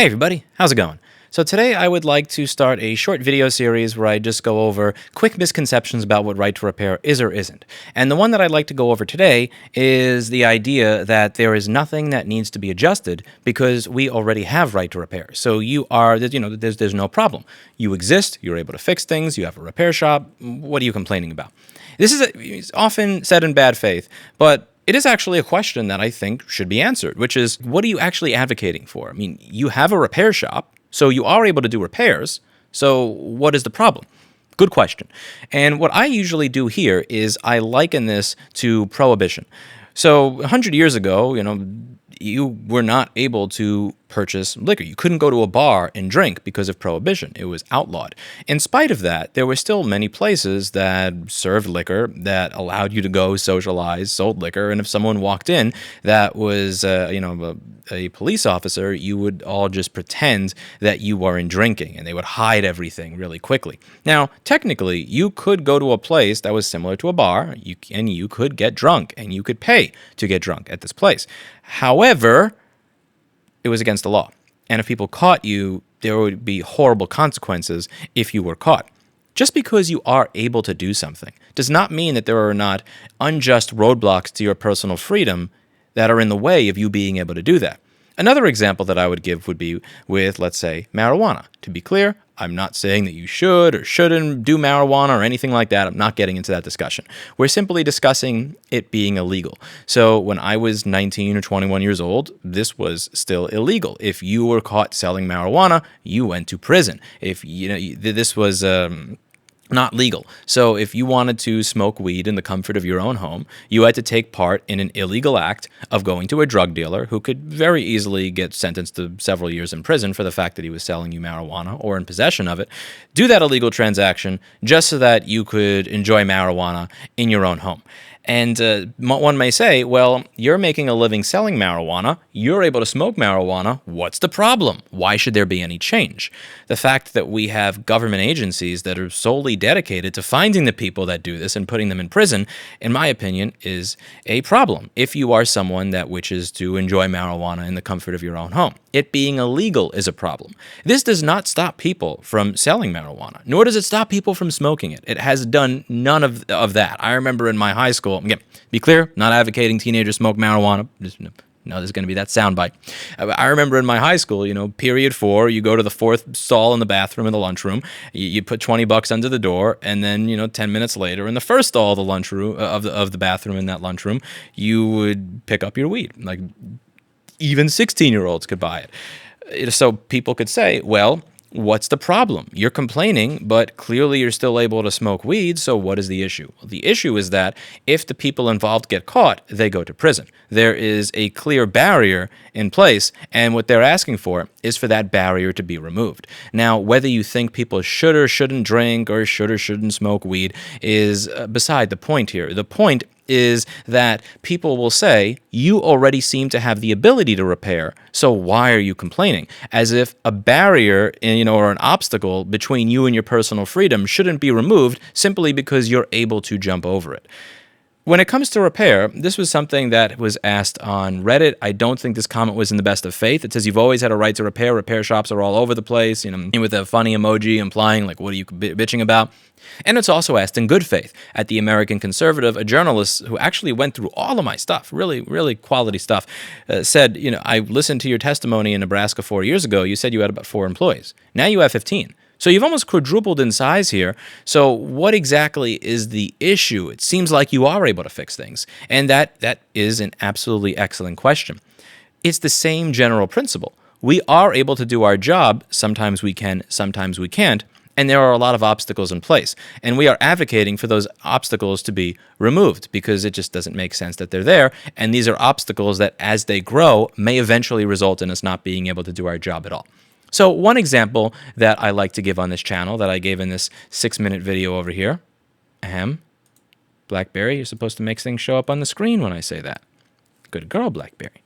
Hey everybody, how's it going? So today I would like to start a short video series where I just go over quick misconceptions about what right to repair is or isn't. And the one that I'd like to go over today is the idea that there is nothing that needs to be adjusted because we already have right to repair. So there's no problem. You exist, you're able to fix things, you have a repair shop. What are you complaining about? It's often said in bad faith, but it is actually a question that I think should be answered, which is, what are you actually advocating for? I mean, you have a repair shop, so you are able to do repairs, so what is the problem? Good question. And what I usually do here is I liken this to Prohibition. So 100 years ago, you were not able to purchase liquor. You couldn't go to a bar and drink because of Prohibition. It was outlawed. In spite of that, there were still many places that served liquor, that allowed you to go socialize, sold liquor, and if someone walked in that was, a police officer, you would all just pretend that you weren't drinking, and they would hide everything really quickly. Now, technically, you could go to a place that was similar to a bar, and you could get drunk, and you could pay to get drunk at this place. However, it was against the law. And if people caught you, there would be horrible consequences if you were caught. Just because you are able to do something does not mean that there are not unjust roadblocks to your personal freedom that are in the way of you being able to do that. Another example that I would give would be with, let's say, marijuana. To be clear, I'm not saying that you should or shouldn't do marijuana or anything like that. I'm not getting into that discussion. We're simply discussing it being illegal. So when I was 19 or 21 years old, this was still illegal. If you were caught selling marijuana, you went to prison. If this was not legal. So if you wanted to smoke weed in the comfort of your own home, you had to take part in an illegal act of going to a drug dealer who could very easily get sentenced to several years in prison for the fact that he was selling you marijuana or in possession of it. Do that illegal transaction just so that you could enjoy marijuana in your own home. And one may say, well, you're making a living selling marijuana. You're able to smoke marijuana. What's the problem? Why should there be any change? The fact that we have government agencies that are solely dedicated to finding the people that do this and putting them in prison, in my opinion, is a problem if you are someone that wishes to enjoy marijuana in the comfort of your own home. It being illegal is a problem. This does not stop people from selling marijuana, nor does it stop people from smoking it. It has done none of that. I remember in my high school, again, be clear, not advocating teenagers smoke marijuana. No, there's going to be that soundbite. I remember in my high school, period 4, you go to the fourth stall in the bathroom in the lunchroom, you put $20 under the door, and then 10 minutes later, in the first stall of the lunchroom of the bathroom in that lunchroom, you would pick up your weed. Like even 16-year-olds could buy it. So people could say, well, what's the problem? You're complaining, but clearly you're still able to smoke weed, so what is the issue? Well, the issue is that if the people involved get caught, they go to prison. There is a clear barrier in place, and what they're asking for is for that barrier to be removed. Now, whether you think people should or shouldn't drink or should or shouldn't smoke weed is beside the point here. The point is that people will say, you already seem to have the ability to repair, so why are you complaining? As if a barrier, or an obstacle between you and your personal freedom shouldn't be removed simply because you're able to jump over it. When it comes to repair, this was something that was asked on Reddit. I don't think this comment was in the best of faith. It says, you've always had a right to repair. Repair shops are all over the place, with a funny emoji implying, like, what are you bitching about? And it's also asked in good faith. At the American Conservative, a journalist who actually went through all of my stuff, really, really quality stuff, said, I listened to your testimony in Nebraska 4 years ago. You said you had about 4 employees. Now you have 15. So you've almost quadrupled in size here. So what exactly is the issue? It seems like you are able to fix things. And that is an absolutely excellent question. It's the same general principle. We are able to do our job. Sometimes we can, sometimes we can't. And there are a lot of obstacles in place. And we are advocating for those obstacles to be removed because it just doesn't make sense that they're there. And these are obstacles that, as they grow, may eventually result in us not being able to do our job at all. So one example that I like to give on this channel that I gave in this 6-minute video over here. BlackBerry, you're supposed to make things show up on the screen when I say that. Good girl, BlackBerry.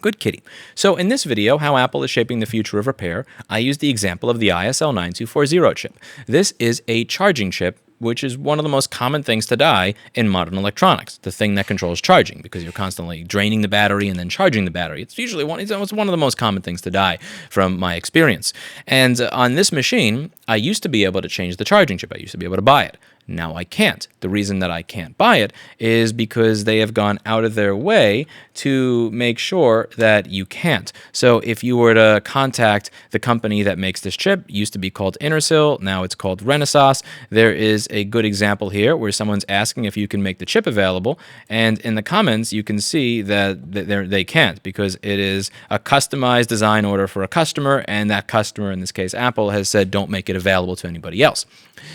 Good kitty. So in this video, how Apple is shaping the future of repair, I used the example of the ISL 9240 chip. This is a charging chip which is one of the most common things to die in modern electronics, the thing that controls charging, because you're constantly draining the battery and then charging the battery. It's usually one of the most common things to die from my experience. And on this machine, I used to be able to change the charging chip. I used to be able to buy it. Now I can't. The reason that I can't buy it is because they have gone out of their way to make sure that you can't. So if you were to contact the company that makes this chip, used to be called Intersil, now it's called Renesas, there is a good example here where someone's asking if you can make the chip available, and in the comments you can see that they can't, because it is a customized design order for a customer, and that customer, in this case Apple, has said don't make it available to anybody else.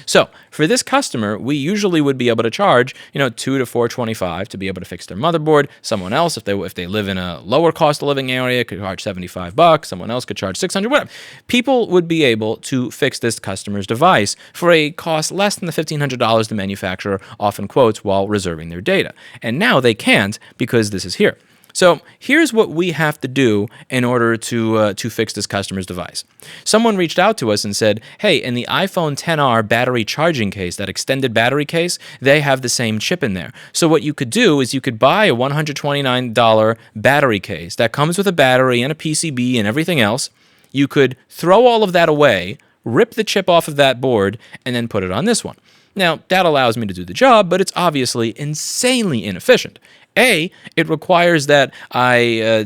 So for this customer, we usually would be able to charge, $2 to $4.25 to be able to fix their motherboard. Someone else, if they live in a lower cost of living area, could charge $75. Someone else could charge $600. Whatever. People would be able to fix this customer's device for a cost less than the $1,500 the manufacturer often quotes while reserving their data. And now they can't because this is here. So here's what we have to do in order to fix this customer's device. Someone reached out to us and said, hey, in the iPhone XR battery charging case, that extended battery case, they have the same chip in there. So what you could do is you could buy a $129 battery case that comes with a battery and a PCB and everything else. You could throw all of that away, rip the chip off of that board, and then put it on this one. Now, that allows me to do the job, but it's obviously insanely inefficient. It requires that I,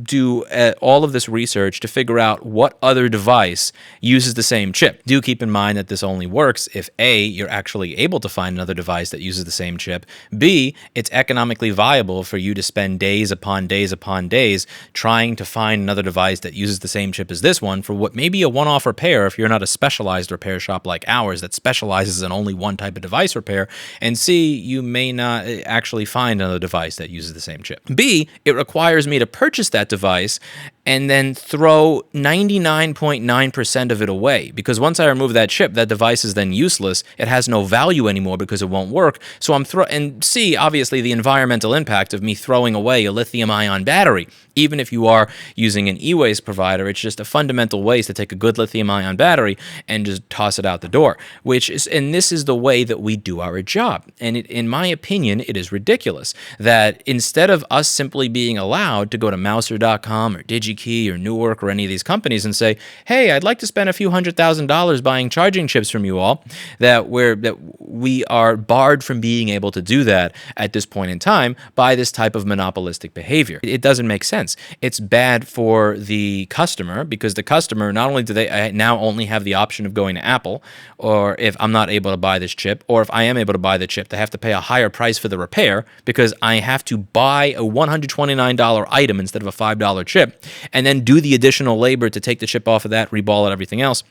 do all of this research to figure out what other device uses the same chip. Do keep in mind that this only works if A, you're actually able to find another device that uses the same chip. B, it's economically viable for you to spend days upon days upon days trying to find another device that uses the same chip as this one for what may be a one-off repair if you're not a specialized repair shop like ours that specializes in only one type of device repair. And C, you may not actually find another device that uses the same chip. B, it requires me to purchase that device and then throw 99.9% of it away, because once I remove that chip, that device is then useless. It has no value anymore because it won't work. So and C, obviously the environmental impact of me throwing away a lithium-ion battery. Even if you are using an e-waste provider, it's just a fundamental waste to take a good lithium-ion battery and just toss it out the door. And this is the way that we do our job. And in my opinion, it is ridiculous that instead of us simply being allowed to go to Mouser.com or DigiKey or Newark or any of these companies and say, hey, I'd like to spend a few $100,000 buying charging chips from you all, that we are barred from being able to do that at this point in time by this type of monopolistic behavior. It doesn't make sense. It's bad for the customer, because the customer, not only do they now only have the option of going to Apple, or if I'm not able to buy this chip, or if I am able to buy the chip, they have to pay a higher price for the repair because I have to buy a $129 item instead of a $5 chip, and then do the additional labor to take the chip off of that, reball it, everything else.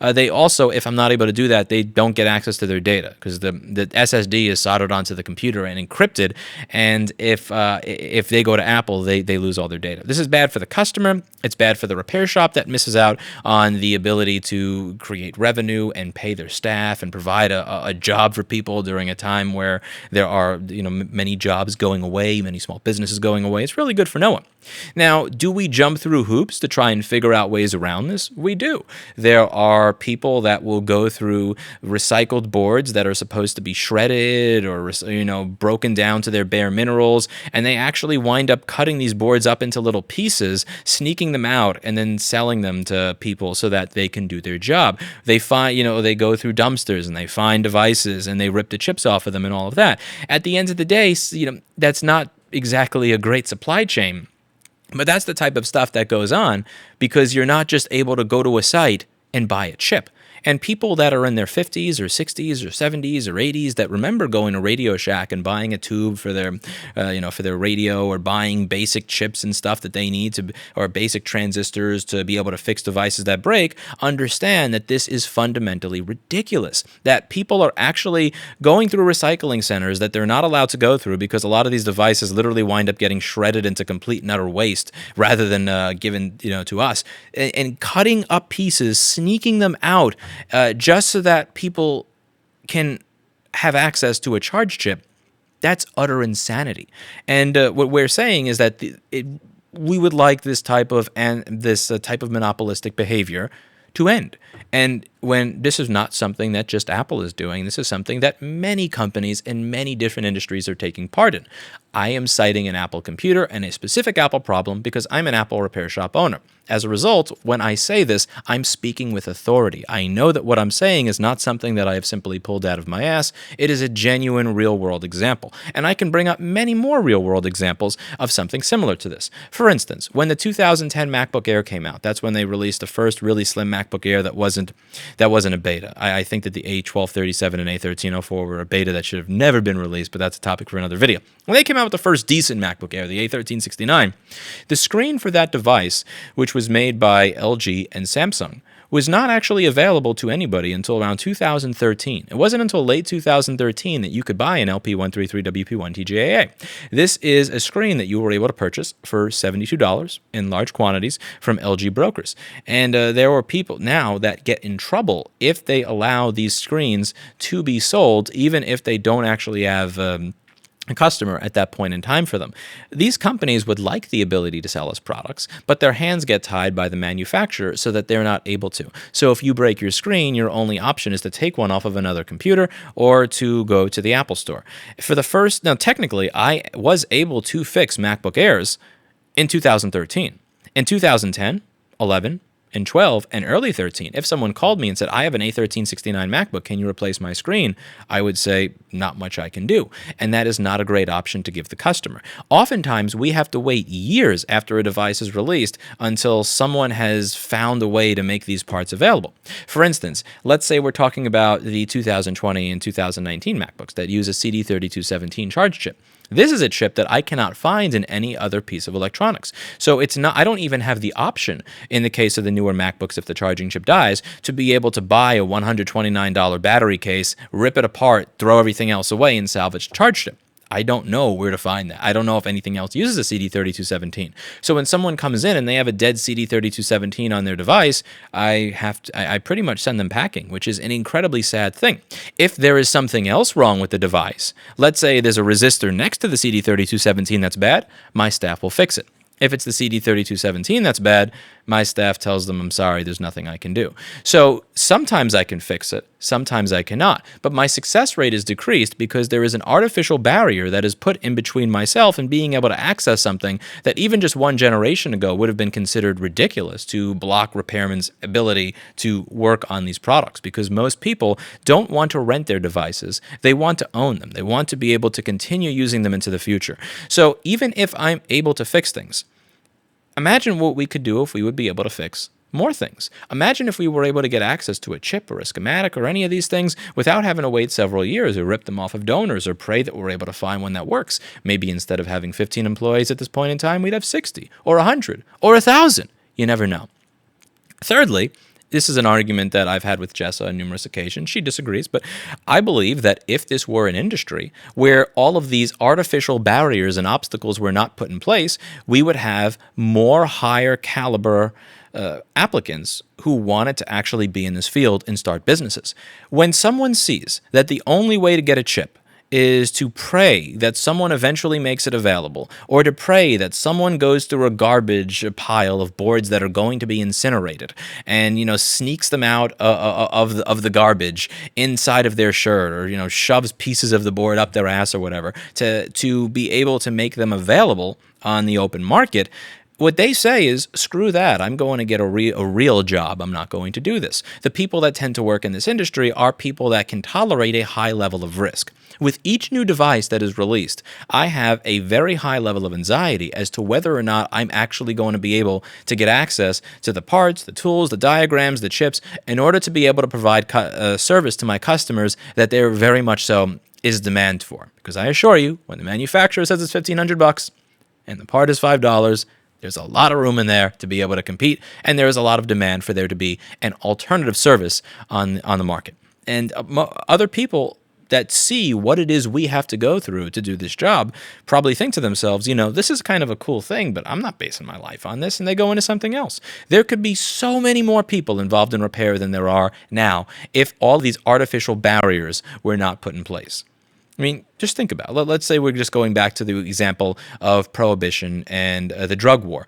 They also, if I'm not able to do that, they don't get access to their data because the SSD is soldered onto the computer and encrypted, and if they go to Apple, they lose all their data. This is bad for the customer. It's bad for the repair shop that misses out on the ability to create revenue and pay their staff and provide a job for people during a time where there are many jobs going away, many small businesses going away. It's really good for no one. Now, do we jump through hoops to try and figure out ways around this? We do. There are people that will go through recycled boards that are supposed to be shredded or broken down to their bare minerals, and they actually wind up cutting these boards up into little pieces, sneaking them out, and then selling them to people so that they can do their job. They find, they go through dumpsters and they find devices and they rip the chips off of them and all of that. At the end of the day, that's not exactly a great supply chain. But that's the type of stuff that goes on because you're not just able to go to a site and buy a chip. And people that are in their 50s or 60s or 70s or 80s that remember going to Radio Shack and buying a tube for their, for their radio, or buying basic chips and stuff that they need or basic transistors to be able to fix devices that break, understand that this is fundamentally ridiculous. That people are actually going through recycling centers that they're not allowed to go through because a lot of these devices literally wind up getting shredded into complete and utter waste rather than given to us, and cutting up pieces, sneaking them out. Just so that people can have access to a charge chip. That's utter insanity. And what we're saying is that we would like this type of monopolistic behavior to end. And when this is not something that just Apple is doing. This is something that many companies in many different industries are taking part in. I am citing an Apple computer and a specific Apple problem because I'm an Apple repair shop owner. As a result, when I say this, I'm speaking with authority. I know that what I'm saying is not something that I have simply pulled out of my ass. It is a genuine real-world example. And I can bring up many more real-world examples of something similar to this. For instance, when the 2010 MacBook Air came out, that's when they released the first really slim MacBook Air that wasn't a beta. I think that the A1237 and A1304 were a beta that should have never been released, but that's a topic for another video. When they came out with the first decent MacBook Air, the A1369, the screen for that device, which was made by LG and Samsung, was not actually available to anybody until around 2013. It wasn't until late 2013 that you could buy an LP133WP1 TGAA. This is a screen that you were able to purchase for $72 in large quantities from LG brokers. And there are people now that get in trouble if they allow these screens to be sold, even if they don't actually have a customer at that point in time for them. These companies would like the ability to sell us products, but their hands get tied by the manufacturer so that they're not able to. So if you break your screen, your only option is to take one off of another computer or to go to the Apple Store. Now technically, I was able to fix MacBook Airs in 2013. In 2010, 11, and 12, and early 13, if someone called me and said, I have an A1369 MacBook, can you replace my screen? I would say, not much I can do. And that is not a great option to give the customer. Oftentimes, we have to wait years after a device is released until someone has found a way to make these parts available. For instance, let's say we're talking about the 2020 and 2019 MacBooks that use a CD3217 charge chip. This is a chip that I cannot find in any other piece of electronics. So I don't even have the option in the case of the newer MacBooks, if the charging chip dies, to be able to buy a $129 battery case, rip it apart, throw everything else away, and salvage the charge chip. I don't know where to find that. I don't know if anything else uses a CD3217. So when someone comes in and they have a dead CD3217 on their device, I pretty much send them packing, which is an incredibly sad thing. If there is something else wrong with the device, let's say there's a resistor next to the CD3217 that's bad, my staff will fix it. If it's the CD3217 that's bad, my staff tells them, I'm sorry, there's nothing I can do. So sometimes I can fix it, sometimes I cannot. But my success rate is decreased because there is an artificial barrier that is put in between myself and being able to access something that even just one generation ago would have been considered ridiculous to block repairmen's ability to work on these products, because most people don't want to rent their devices. They want to own them. They want to be able to continue using them into the future. So even if I'm able to fix things, imagine what we could do if we would be able to fix more things. Imagine if we were able to get access to a chip or a schematic or any of these things without having to wait several years or rip them off of donors or pray that we're able to find one that works. Maybe instead of having 15 employees at this point in time, we'd have 60 or 100 or 1,000. You never know. Thirdly, this is an argument that I've had with Jessa on numerous occasions. She disagrees, but I believe that if this were an industry where all of these artificial barriers and obstacles were not put in place, we would have more higher caliber applicants who wanted to actually be in this field and start businesses. When someone sees that the only way to get a chip is to pray that someone eventually makes it available, or to pray that someone goes through a garbage pile of boards that are going to be incinerated and, sneaks them out of the garbage inside of their shirt, or, shoves pieces of the board up their ass or whatever to be able to make them available on the open market. What they say is, screw that, I'm going to get a real job, I'm not going to do this. The people that tend to work in this industry are people that can tolerate a high level of risk. With each new device that is released, I have a very high level of anxiety as to whether or not I'm actually going to be able to get access to the parts, the tools, the diagrams, the chips, in order to be able to provide service to my customers that they're very much so is demand for. Because I assure you, when the manufacturer says it's $1,500 and the part is $5, there's a lot of room in there to be able to compete, and there is a lot of demand for there to be an alternative service on the market. And other people that see what it is we have to go through to do this job probably think to themselves, this is kind of a cool thing, but I'm not basing my life on this, and they go into something else. There could be so many more people involved in repair than there are now if all these artificial barriers were not put in place. I mean, just think about it. Let's say we're just going back to the example of Prohibition and the drug war.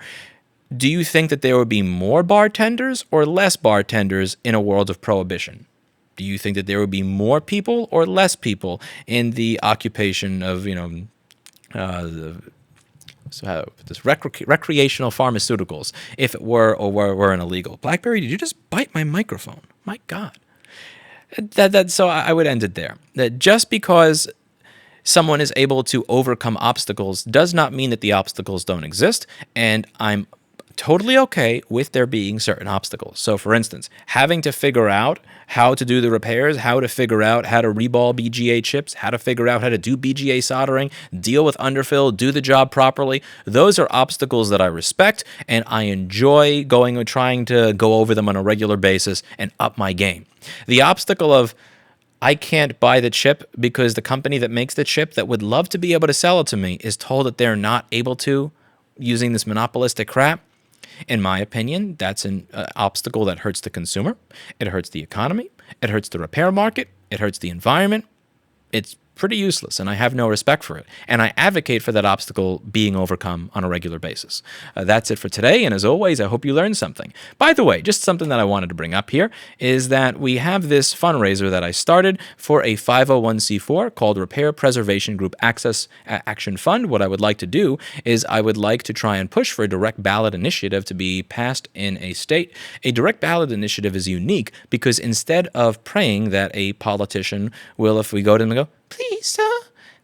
Do you think that there would be more bartenders or less bartenders in a world of prohibition? Do you think that there would be more people or less people in the occupation of, recreational pharmaceuticals if it were an illegal? BlackBerry, did you just bite my microphone? My God. So I would end it there. That just because someone is able to overcome obstacles does not mean that the obstacles don't exist, and I'm totally okay with there being certain obstacles. So, for instance, having to figure out how to do the repairs, how to figure out how to reball BGA chips, how to figure out how to do BGA soldering, deal with underfill, do the job properly, those are obstacles that I respect, and I enjoy going and trying to go over them on a regular basis and up my game. The obstacle of I can't buy the chip because the company that makes the chip that would love to be able to sell it to me is told that they're not able to using this monopolistic crap. In my opinion, that's an obstacle that hurts the consumer. It hurts the economy. It hurts the repair market. It hurts the environment. It's pretty useless, and I have no respect for it. And I advocate for that obstacle being overcome on a regular basis. That's it for today, and as always, I hope you learned something. By the way, just something that I wanted to bring up here is that we have this fundraiser that I started for a 501c4 called Repair Preservation Group Action Fund. What I would like to do is I would like to try and push for a direct ballot initiative to be passed in a state. A direct ballot initiative is unique because instead of praying that a politician will, if we go to them and go, "Please, sir,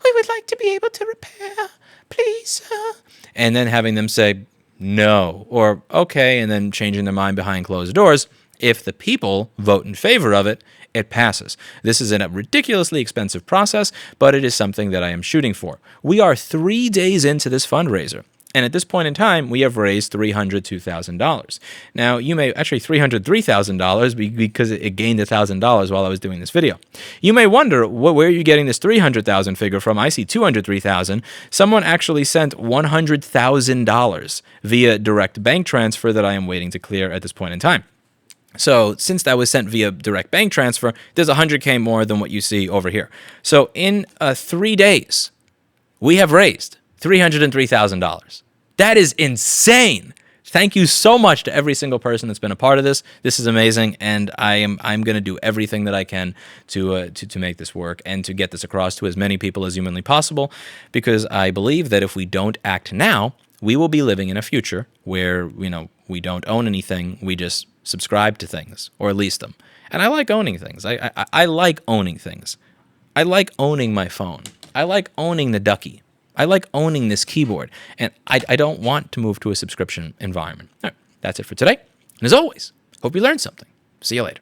we would like to be able to repair. Please, sir." And then having them say no or okay, and then changing their mind behind closed doors. If the people vote in favor of it, it passes. This is a ridiculously expensive process, but it is something that I am shooting for. We are 3 days into this fundraiser. And at this point in time, we have raised $302,000. Now, you may actually $303,000 because it gained $1,000 while I was doing this video. You may wonder, where are you getting this $300,000 figure from? I see $203,000. Someone actually sent $100,000 via direct bank transfer that I am waiting to clear at this point in time. So since that was sent via direct bank transfer, there's $100K more than what you see over here. So in 3 days, we have raised $303,000. That is insane. Thank you so much to every single person that's been a part of this. This is amazing, and I'm going to do everything that I can to make this work and to get this across to as many people as humanly possible, because I believe that if we don't act now, we will be living in a future where we don't own anything, we just subscribe to things or lease them. And I like owning things. I like owning things. I like owning my phone. I like owning the Ducky. I like owning this keyboard, and I don't want to move to a subscription environment. All right, that's it for today. And as always, hope you learned something. See you later.